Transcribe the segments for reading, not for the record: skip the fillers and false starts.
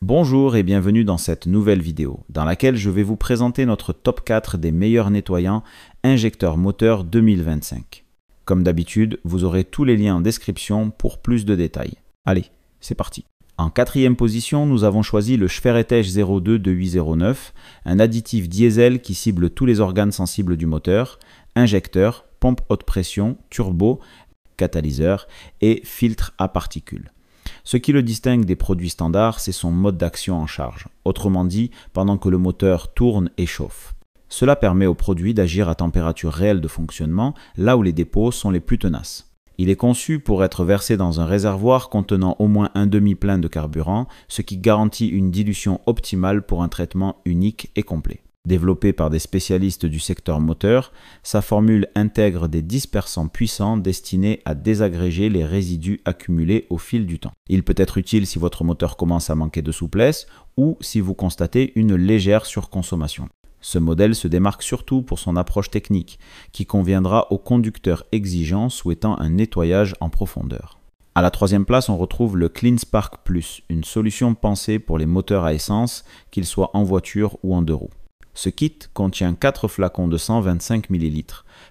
Bonjour et bienvenue dans cette nouvelle vidéo, dans laquelle je vais vous présenter notre top 4 des meilleurs nettoyants injecteurs moteurs 2025. Comme d'habitude, vous aurez tous les liens en description pour plus de détails. Allez, c'est parti. En quatrième position, nous avons choisi le Schweretech 02 2809, un additif diesel qui cible tous les organes sensibles du moteur, injecteur, pompe haute pression, turbo, catalyseur et filtre à particules. Ce qui le distingue des produits standards, c'est son mode d'action en charge, autrement dit, pendant que le moteur tourne et chauffe. Cela permet au produit d'agir à température réelle de fonctionnement, là où les dépôts sont les plus tenaces. Il est conçu pour être versé dans un réservoir contenant au moins un demi-plein de carburant, ce qui garantit une dilution optimale pour un traitement unique et complet. Développé par des spécialistes du secteur moteur, sa formule intègre des dispersants puissants destinés à désagréger les résidus accumulés au fil du temps. Il peut être utile si votre moteur commence à manquer de souplesse ou si vous constatez une légère surconsommation. Ce modèle se démarque surtout pour son approche technique, qui conviendra aux conducteurs exigeants souhaitant un nettoyage en profondeur. À la troisième place, on retrouve le CleanSpark Plus, une solution pensée pour les moteurs à essence, qu'ils soient en voiture ou en deux roues. Ce kit contient 4 flacons de 125 ml,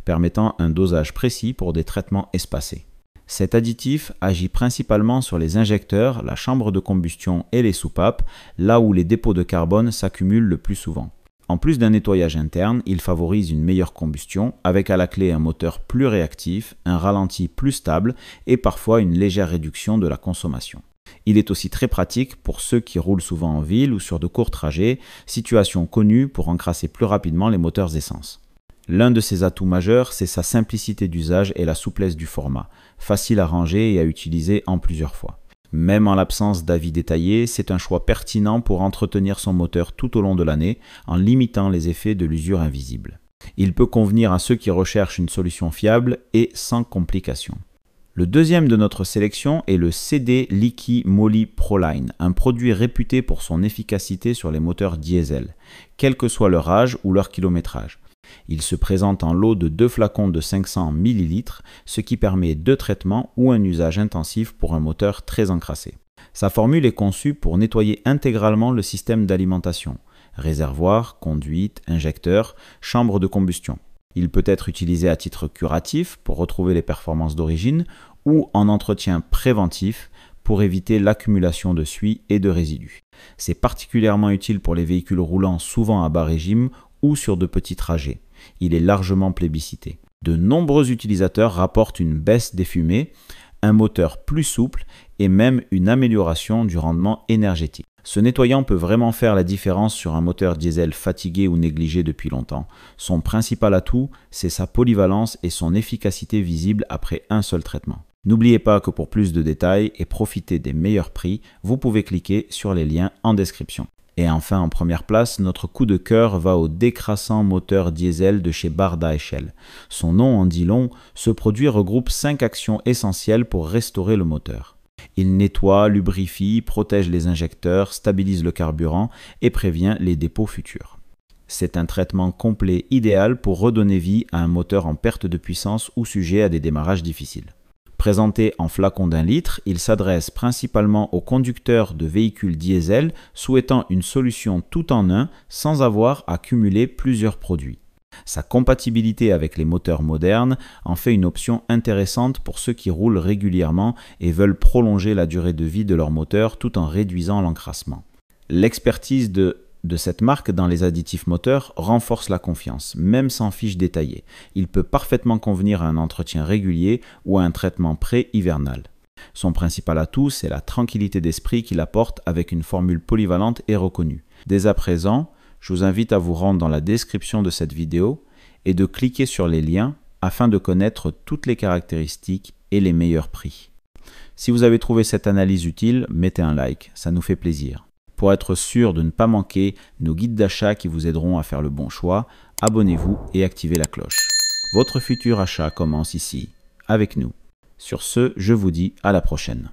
permettant un dosage précis pour des traitements espacés. Cet additif agit principalement sur les injecteurs, la chambre de combustion et les soupapes, là où les dépôts de carbone s'accumulent le plus souvent. En plus d'un nettoyage interne, il favorise une meilleure combustion, avec à la clé un moteur plus réactif, un ralenti plus stable et parfois une légère réduction de la consommation. Il est aussi très pratique pour ceux qui roulent souvent en ville ou sur de courts trajets, situation connue pour encrasser plus rapidement les moteurs essence. L'un de ses atouts majeurs, c'est sa simplicité d'usage et la souplesse du format, facile à ranger et à utiliser en plusieurs fois. Même en l'absence d'avis détaillés, c'est un choix pertinent pour entretenir son moteur tout au long de l'année en limitant les effets de l'usure invisible. Il peut convenir à ceux qui recherchent une solution fiable et sans complications. Le deuxième de notre sélection est le CD Leaky Moly Proline, un produit réputé pour son efficacité sur les moteurs diesel, quel que soit leur âge ou leur kilométrage. Il se présente en lot de 2 flacons de 500 ml, ce qui permet 2 traitements ou un usage intensif pour un moteur très encrassé. Sa formule est conçue pour nettoyer intégralement le système d'alimentation, réservoir, conduite, injecteur, chambre de combustion. Il peut être utilisé à titre curatif pour retrouver les performances d'origine ou en entretien préventif pour éviter l'accumulation de suie et de résidus. C'est particulièrement utile pour les véhicules roulant souvent à bas régime ou sur de petits trajets. Il est largement plébiscité. De nombreux utilisateurs rapportent une baisse des fumées, un moteur plus souple et même une amélioration du rendement énergétique. Ce nettoyant peut vraiment faire la différence sur un moteur diesel fatigué ou négligé depuis longtemps. Son principal atout, c'est sa polyvalence et son efficacité visible après un seul traitement. N'oubliez pas que pour plus de détails et profiter des meilleurs prix, vous pouvez cliquer sur les liens en description. Et enfin, en première place, notre coup de cœur va au décrassant moteur diesel de chez Barda Shell. Son nom en dit long, ce produit regroupe 5 actions essentielles pour restaurer le moteur. Il nettoie, lubrifie, protège les injecteurs, stabilise le carburant et prévient les dépôts futurs. C'est un traitement complet idéal pour redonner vie à un moteur en perte de puissance ou sujet à des démarrages difficiles. Présenté en flacon d'1 litre, il s'adresse principalement aux conducteurs de véhicules diesel souhaitant une solution tout en un sans avoir à cumuler plusieurs produits. Sa compatibilité avec les moteurs modernes en fait une option intéressante pour ceux qui roulent régulièrement et veulent prolonger la durée de vie de leur moteur tout en réduisant l'encrassement. L'expertise de cette marque dans les additifs moteurs renforce la confiance, même sans fiche détaillée. Il peut parfaitement convenir à un entretien régulier ou à un traitement pré-hivernal. Son principal atout, c'est la tranquillité d'esprit qu'il apporte avec une formule polyvalente et reconnue. Dès à présent, je vous invite à vous rendre dans la description de cette vidéo et de cliquer sur les liens afin de connaître toutes les caractéristiques et les meilleurs prix. Si vous avez trouvé cette analyse utile, mettez un like, ça nous fait plaisir. Pour être sûr de ne pas manquer nos guides d'achat qui vous aideront à faire le bon choix, abonnez-vous et activez la cloche. Votre futur achat commence ici, avec nous. Sur ce, je vous dis à la prochaine.